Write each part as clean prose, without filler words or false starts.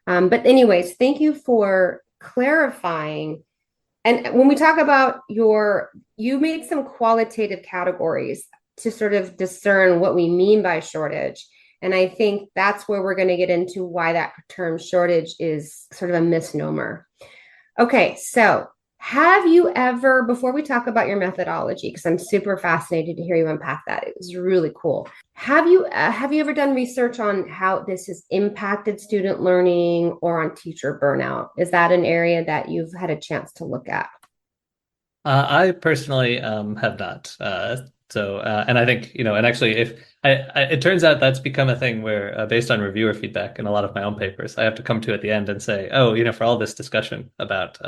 But anyways, thank you for clarifying. And when we talk about you made some qualitative categories to sort of discern what we mean by shortage. And I think that's where we're going to get into why that term shortage is sort of a misnomer. Okay, so have you ever, before we talk about your methodology, because I'm super fascinated to hear you unpack that, it was really cool. Have you ever done research on how this has impacted student learning or on teacher burnout? Is that an area that you've had a chance to look at? I personally have not. And I think, and actually, if it turns out that's become a thing where, based on reviewer feedback in a lot of my own papers, I have to come to at the end and say, oh, for all this discussion about,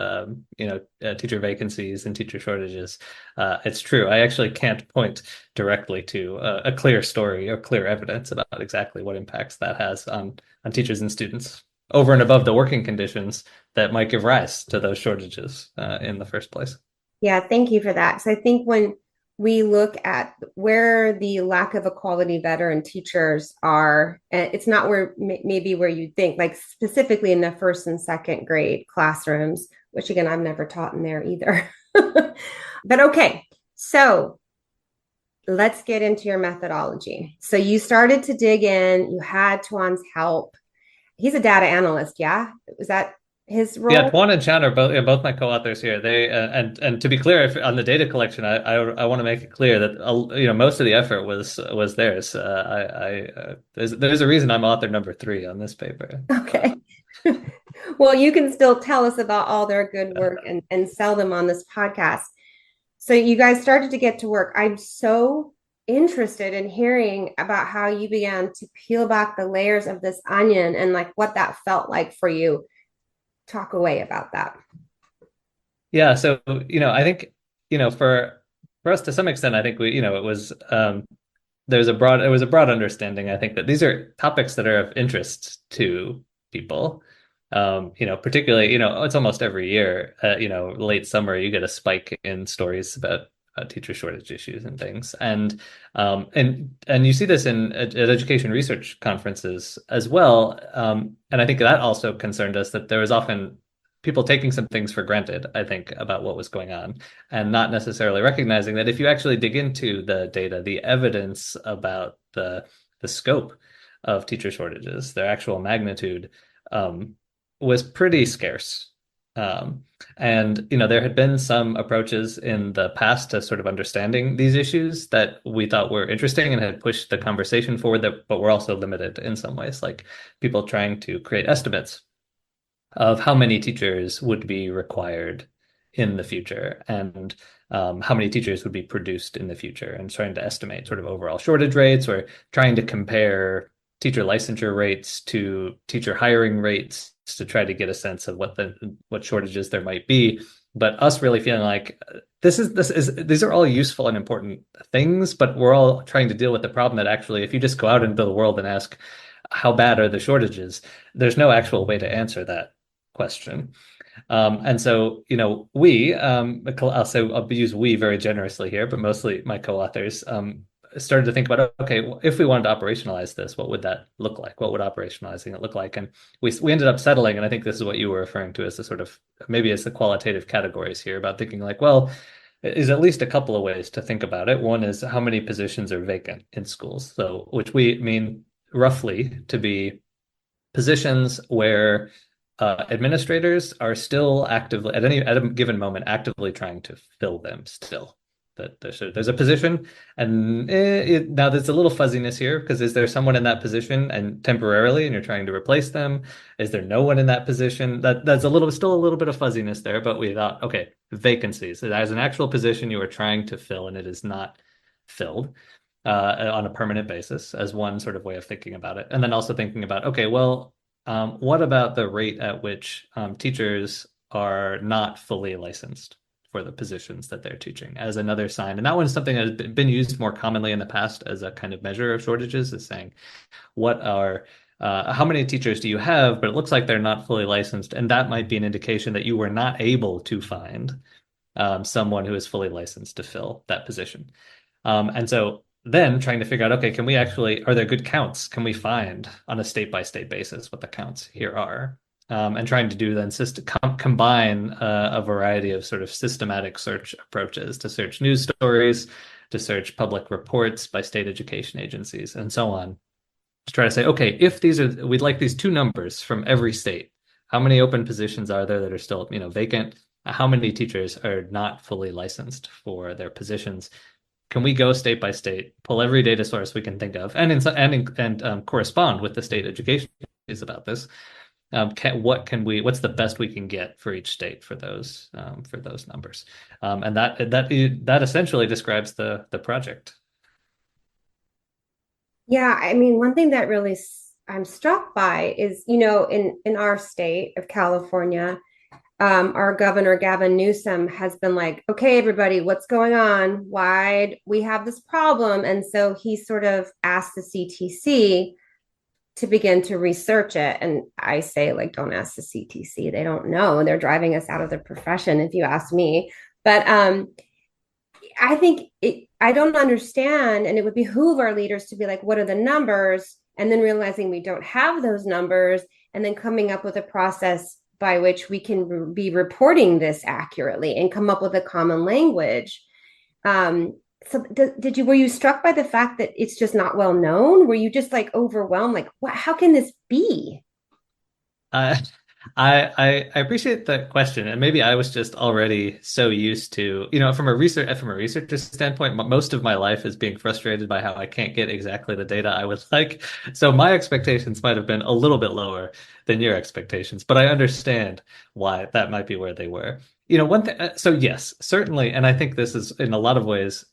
teacher vacancies and teacher shortages, it's true. I actually can't point directly to a clear story or clear evidence about exactly what impacts that has on teachers and students over and above the working conditions that might give rise to those shortages in the first place. Yeah, thank you for that. So I think when we look at where the lack of equality veteran teachers are, it's not where maybe where you think, like specifically in the first and second grade classrooms, which again, I've never taught in there either. But okay, so let's get into your methodology. So you started to dig in, you had Tuan's help. He's a data analyst, yeah? Was that his Yeah, role? Tuan and Chan are both both my co-authors here. They and to be clear, on the data collection, I want to make it clear that most of the effort was theirs. There's a reason I'm author number three on this paper. Okay. Well, you can still tell us about all their good work and sell them on this podcast. So you guys started to get to work. I'm so interested in hearing about how you began to peel back the layers of this onion and like what that felt like for you. Talk away about that. Yeah, so I think for us to some extent, I think it was there was a broad understanding, I think, that these are topics that are of interest to people. Particularly, it's almost every year, late summer, you get a spike in stories about teacher shortage issues and things. And you see this at education research conferences as well. And I think that also concerned us that there was often people taking some things for granted, I think, about what was going on, and not necessarily recognizing that if you actually dig into the data, the evidence about the scope of teacher shortages, their actual magnitude, was pretty scarce. And there had been some approaches in the past to sort of understanding these issues that we thought were interesting and had pushed the conversation forward, but were also limited in some ways, like people trying to create estimates of how many teachers would be required in the future, and how many teachers would be produced in the future, and trying to estimate sort of overall shortage rates, or trying to compare teacher licensure rates to teacher hiring rates to try to get a sense of what shortages there might be. But us really feeling like these are all useful and important things, but we're all trying to deal with the problem that actually, if you just go out into the world and ask how bad are the shortages, there's no actual way to answer that question. And so, I'll use we very generously here, but mostly my co-authors, started to think about, okay, well, if we wanted to operationalize this, what would that look like? What would operationalizing it look like? And we ended up settling, and I think this is what you were referring to as the sort of, maybe as the qualitative categories here, about thinking like, well, is at least a couple of ways to think about it. One is how many positions are vacant in schools, so which we mean roughly to be positions where administrators are still actively at a given moment actively trying to fill them still. That there's a position, and now there's a little fuzziness here, because is there someone in that position and temporarily, and you're trying to replace them? Is there no one in that position? That's still a little bit of fuzziness there, but we thought, okay, vacancies. As an actual position you are trying to fill and it is not filled on a permanent basis, as one sort of way of thinking about it. And then also thinking about, okay, well, what about the rate at which teachers are not fully licensed for the positions that they're teaching, as another sign? And that one's something that has been used more commonly in the past as a kind of measure of shortages, is saying, how many teachers do you have, but it looks like they're not fully licensed. And that might be an indication that you were not able to find someone who is fully licensed to fill that position. And so then trying to figure out, okay, are there good counts? Can we find on a state by state basis what the counts here are? and trying to do then combine a variety of sort of systematic search approaches to search news stories, to search public reports by state education agencies, and so on. To try to say, okay, if we'd like these two numbers from every state. How many open positions are there that are still, vacant? How many teachers are not fully licensed for their positions? Can we go state by state, pull every data source we can think of, and correspond with the state education is about this? What's the best we can get for each state for those numbers? And that essentially describes the project. Yeah, I mean, one thing that really I'm struck by is, in our state of California, our governor Gavin Newsom has been like, okay, everybody, what's going on? Why we have this problem? And so he sort of asked the CTC to begin to research it. And I say, like, don't ask the CTC. They don't know. They're driving us out of the profession, if you ask me. But I think I don't understand. And it would behoove our leaders to be like, what are the numbers? And then realizing we don't have those numbers, and then coming up with a process by which we can be reporting this accurately and come up with a common language. So were you struck by the fact that it's just not well known? Were you just like overwhelmed? Like, what, how can this be? Uh, I appreciate the question, and maybe I was just already so used to, from a researcher standpoint, most of my life is being frustrated by how I can't get exactly the data I would like. So my expectations might have been a little bit lower than your expectations, but I understand why that might be where they were. One thing. So yes, certainly, and I think this is in a lot of ways,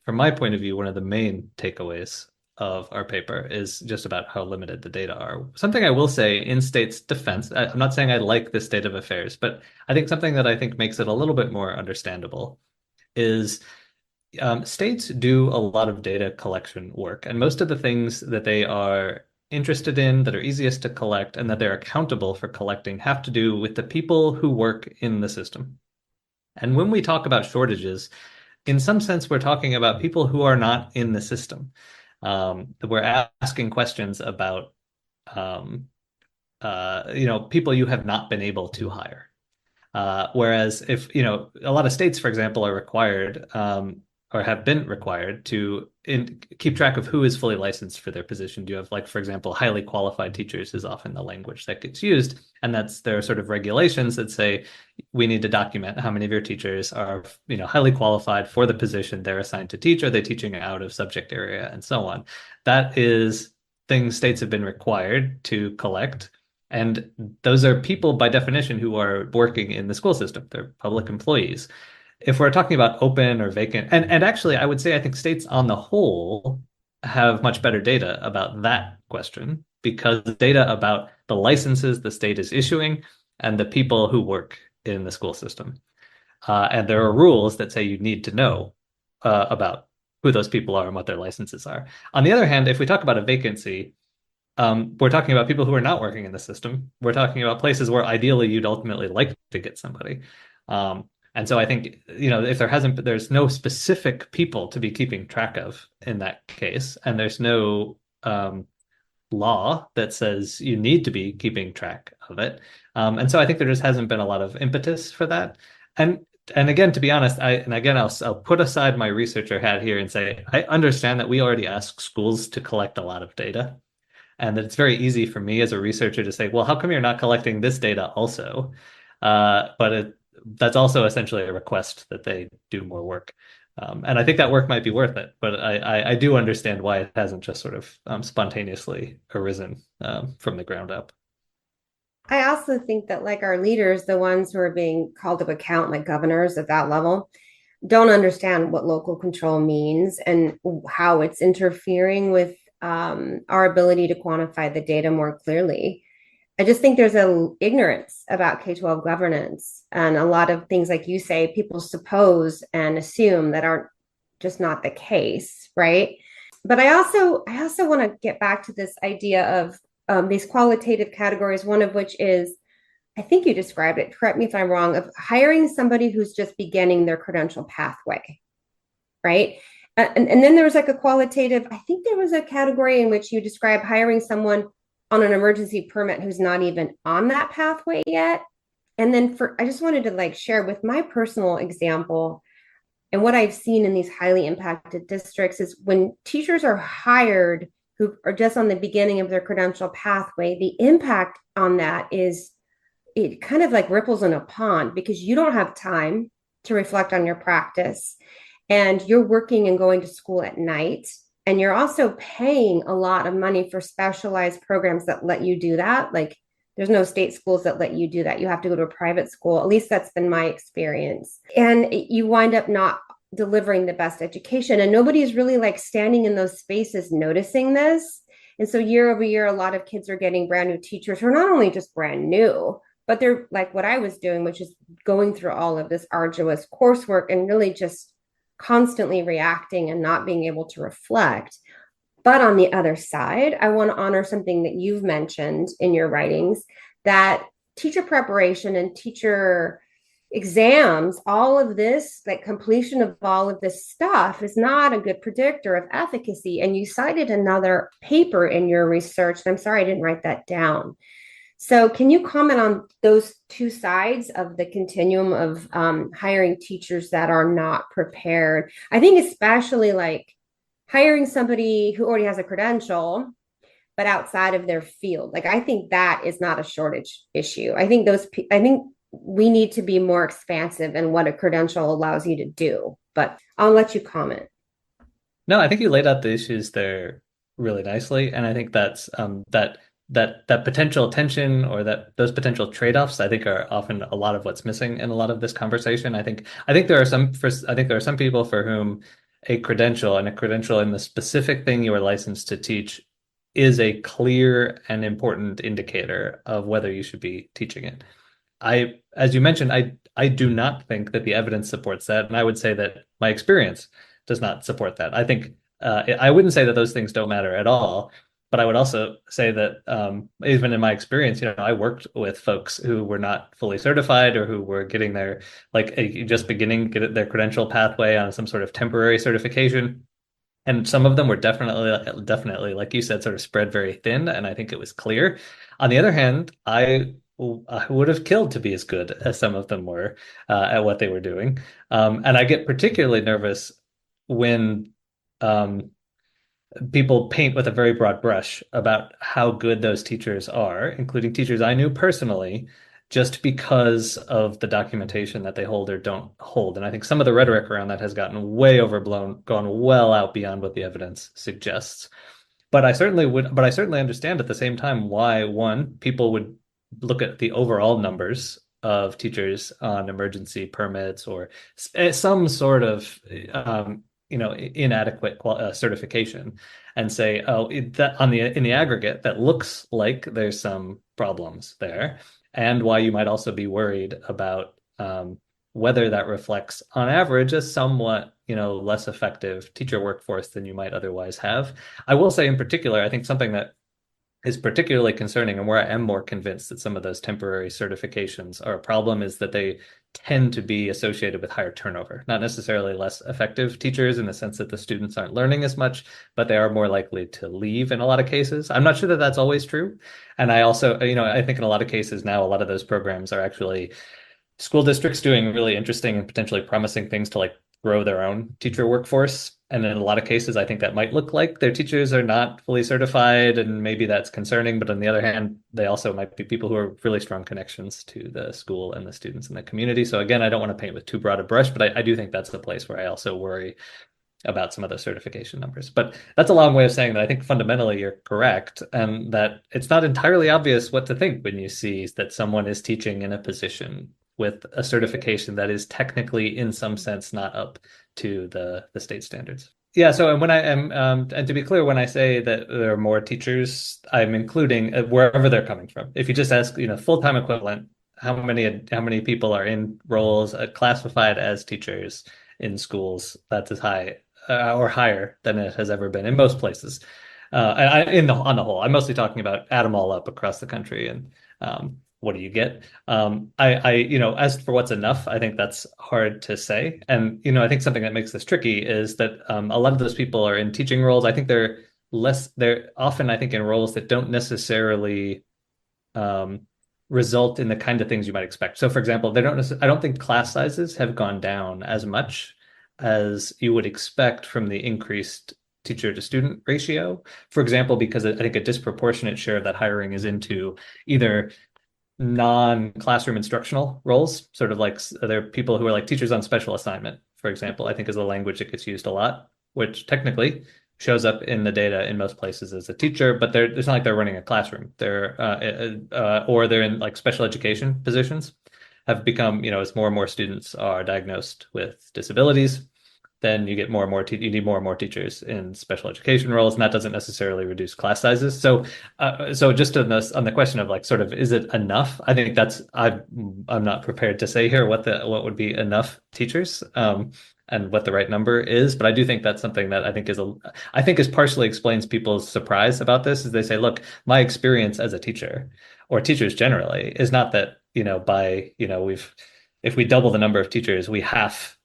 from my point of view, one of the main takeaways of our paper is just about how limited the data are. Something I will say in state's defense, I'm not saying I like this state of affairs, but I think something that I think makes it a little bit more understandable is states do a lot of data collection work, and most of the things that they are interested in, that are easiest to collect, and that they're accountable for collecting have to do with the people who work in the system. And when we talk about shortages, in some sense, we're talking about people who are not in the system. We're asking questions about, people you have not been able to hire. Whereas if, a lot of states, for example, are required or have been required to keep track of who is fully licensed for their position. Do you have, like, for example, highly qualified teachers is often the language that gets used. And there are sort of regulations that say we need to document how many of your teachers are, highly qualified for the position they're assigned to teach. Are they teaching out of subject area and so on? That is things states have been required to collect. And those are people by definition who are working in the school system. They're public employees. If we're talking about open or vacant, and actually, I would say I think states on the whole have much better data about that question because data about the licenses the state is issuing and the people who work in the school system. And there are rules that say you need to know about who those people are and what their licenses are. On the other hand, if we talk about a vacancy, we're talking about people who are not working in the system. We're talking about places where ideally you'd ultimately like to get somebody. And so I think, if there's no specific people to be keeping track of in that case, and there's no law that says you need to be keeping track of it. And so I think there just hasn't been a lot of impetus for that. And again, to be honest, I'll put aside my researcher hat here and say, I understand that we already ask schools to collect a lot of data. And that it's very easy for me as a researcher to say, well, how come you're not collecting this data also? That's also essentially a request that they do more work. And I think that work might be worth it, but I do understand why it hasn't just sort of spontaneously arisen from the ground up. I also think that, like, our leaders, the ones who are being called to account, like governors at that level, don't understand what local control means and how it's interfering with our ability to quantify the data more clearly. I just think there's a ignorance about K-12 governance, and a lot of things, like you say, people suppose and assume that aren't just not the case, right? But I also want to get back to this idea of these qualitative categories, one of which is, I think you described it, correct me if I'm wrong, of hiring somebody who's just beginning their credential pathway, right? And then there was like a qualitative, I think there was a category in which you describe hiring someone on an emergency permit who's not even on that pathway yet. And then I just wanted to like share with my personal example and what I've seen in these highly impacted districts is when teachers are hired who are just on the beginning of their credential pathway, the impact on that is it kind of like ripples in a pond because you don't have time to reflect on your practice and you're working and going to school at night and you're also paying a lot of money for specialized programs that let you do that. Like there's no state schools that let you do that. You have to go to a private school. At least that's been my experience. And you wind up not delivering the best education. And nobody's really like standing in those spaces noticing this. And so year over year, a lot of kids are getting brand new teachers who are not only just brand new, but they're like what I was doing, which is going through all of this arduous coursework and really just constantly reacting and not being able to reflect. But on the other side, I want to honor something that you've mentioned in your writings that teacher preparation and teacher exams, all of this, like completion of all of this stuff is not a good predictor of efficacy. And you cited another paper in your research. And I'm sorry I didn't write that down. So, can you comment on those two sides of the continuum of hiring teachers that are not prepared? I think, especially like hiring somebody who already has a credential, but outside of their field. Like, I think that is not a shortage issue. I think we need to be more expansive in what a credential allows you to do. But I'll let you comment. No, I think you laid out the issues there really nicely, and I think that's that potential tension or that those potential trade-offs I think are often a lot of what's missing in a lot of this conversation. I think there are some people for whom a credential and a credential in the specific thing you are licensed to teach is a clear and important indicator of whether you should be teaching it. As you mentioned, I do not think that the evidence supports that, and I would say that my experience does not support that. I think I wouldn't say that those things don't matter at all, but I would also say that even in my experience, I worked with folks who were not fully certified or who were getting their just beginning get their credential pathway on some sort of temporary certification. And some of them were definitely, like you said, sort of spread very thin, and I think it was clear. On the other hand, I would have killed to be as good as some of them were at what they were doing. And I get particularly nervous when people paint with a very broad brush about how good those teachers are, including teachers I knew personally, just because of the documentation that they hold or don't hold. And I think some of the rhetoric around that has gotten way overblown, gone well out beyond what the evidence suggests. But I certainly understand at the same time why, one, people would look at the overall numbers of teachers on emergency permits or some sort of inadequate certification and say, oh, that in the aggregate, that looks like there's some problems there, and why you might also be worried about whether that reflects, on average, a somewhat less effective teacher workforce than you might otherwise have. I will say, in particular, I think something that is particularly concerning and where I am more convinced that some of those temporary certifications are a problem is that they tend to be associated with higher turnover, not necessarily less effective teachers in the sense that the students aren't learning as much, but they are more likely to leave in a lot of cases. I'm not sure that that's always true. And I also, I think in a lot of cases now, a lot of those programs are actually school districts doing really interesting and potentially promising things to like grow their own teacher workforce. And in a lot of cases, I think that might look like their teachers are not fully certified, and maybe that's concerning. But on the other hand, they also might be people who are really strong connections to the school and the students in the community. So again, I don't want to paint with too broad a brush, but I do think that's the place where I also worry about some of the certification numbers. But that's a long way of saying that I think fundamentally you're correct, and that it's not entirely obvious what to think when you see that someone is teaching in a position with a certification that is technically, in some sense, not up to the state standards. Yeah, so when I am, and to be clear, when I say that there are more teachers, I'm including wherever they're coming from. If you just ask, full-time equivalent, how many people are in roles classified as teachers in schools, that's as high or higher than it has ever been in most places. On the whole, I'm mostly talking about add them all up across the country and what do you get? As for what's enough, I think that's hard to say. And, I think something that makes this tricky is that a lot of those people are in teaching roles. I think they're less, they're often, I think, in roles that don't necessarily um, result in the kind of things you might expect. So, for example, I don't think class sizes have gone down as much as you would expect from the increased teacher to student ratio. For example, because I think a disproportionate share of that hiring is into either non-classroom instructional roles, sort of like there are people who are like teachers on special assignment, for example, I think is a language that gets used a lot, which technically shows up in the data in most places as a teacher, but it's not like they're running a classroom. Or they're in like special education positions have become, as more and more students are diagnosed with disabilities, then you get more and more you need more and more teachers in special education roles, and that doesn't necessarily reduce class sizes. So just on the question of like sort of is it enough? I think I'm not prepared to say here what would be enough teachers, and what the right number is, but I do think that's something that I think is partially explains people's surprise about this. Is they say, look, my experience as a teacher or teachers generally is not that by we've if we double the number of teachers, we half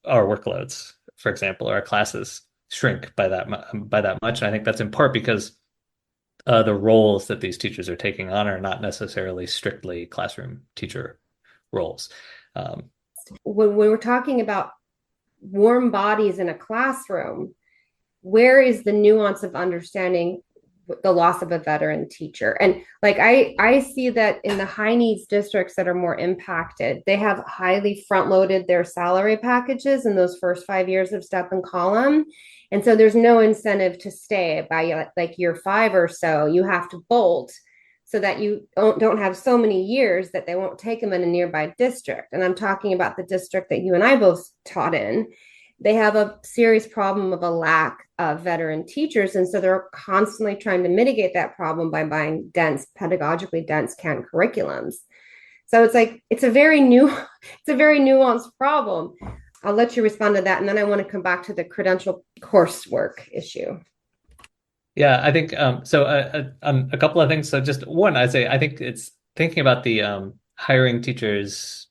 our workloads, for example, or our classes shrink by that much. And I think that's in part because the roles that these teachers are taking on are not necessarily strictly classroom teacher roles. When we're talking about warm bodies in a classroom, where is the nuance of understanding the loss of a veteran teacher? And like I see that in the high needs districts that are more impacted, they have highly front loaded their salary packages in those first 5 years of step and column. And so there's no incentive to stay by like year 5 or so. You have to bolt so that you don't have so many years that they won't take them in a nearby district. And I'm talking about the district that you and I both taught in. They have a serious problem of a lack of veteran teachers. And so they're constantly trying to mitigate that problem by buying pedagogically dense canned curriculums. So it's like it's a very nuanced problem. I'll let you respond to that. And then I want to come back to the credential coursework issue. Yeah, I think so. A couple of things. So, just one, I'd say I think it's thinking about the hiring teachers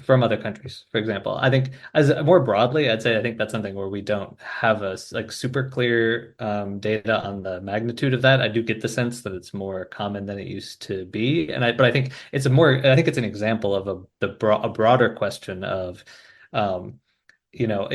from other countries, for example. I think as more broadly, I'd say I think that's something where we don't have a like super clear data on the magnitude of that. I do get the sense that it's more common than it used to be, but I think I think it's an example of a broader question of um, you know,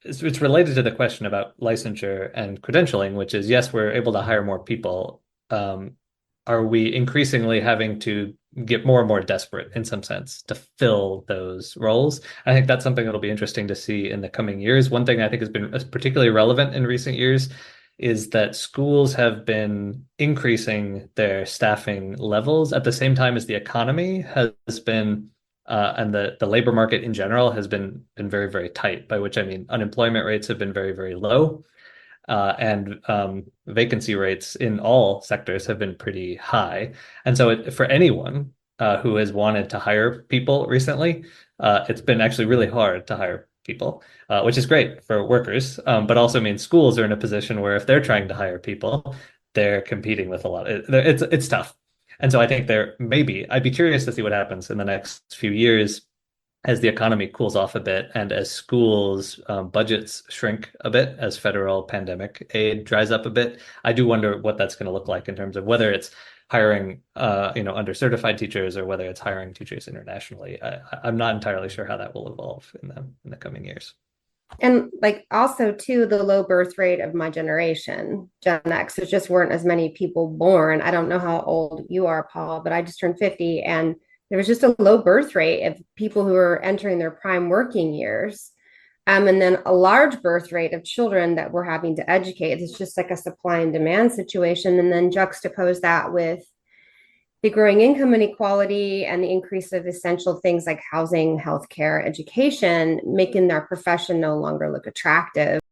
it's related to the question about licensure and credentialing, which is yes, we're able to hire more people. Are we increasingly having to get more and more desperate in some sense to fill those roles? I think that's something that'll be interesting to see in the coming years. One thing I think has been particularly relevant in recent years is that schools have been increasing their staffing levels at the same time as the economy has been and the labor market in general has been very, very tight, by which I mean unemployment rates have been very, very low. And vacancy rates in all sectors have been pretty high. And so for anyone who has wanted to hire people recently, it's been actually really hard to hire people, which is great for workers, but also means schools are in a position where if they're trying to hire people, they're competing with a lot. It's tough. And so I think I'd be curious to see what happens in the next few years as the economy cools off a bit and as schools budgets shrink a bit, as federal pandemic aid dries up a bit. I do wonder what that's going to look like in terms of whether it's hiring undercertified teachers or whether it's hiring teachers internationally. I'm not entirely sure how that will evolve in the coming years. And like also too, the low birth rate of my generation, Gen X, there just weren't as many people born. I don't know how old you are, Paul, but I just turned 50 and there was just a low birth rate of people who were entering their prime working years. And then a large birth rate of children that we're having to educate. It's just like a supply and demand situation. And then juxtapose that with the growing income inequality and the increase of essential things like housing, healthcare, education, making their profession no longer look attractive.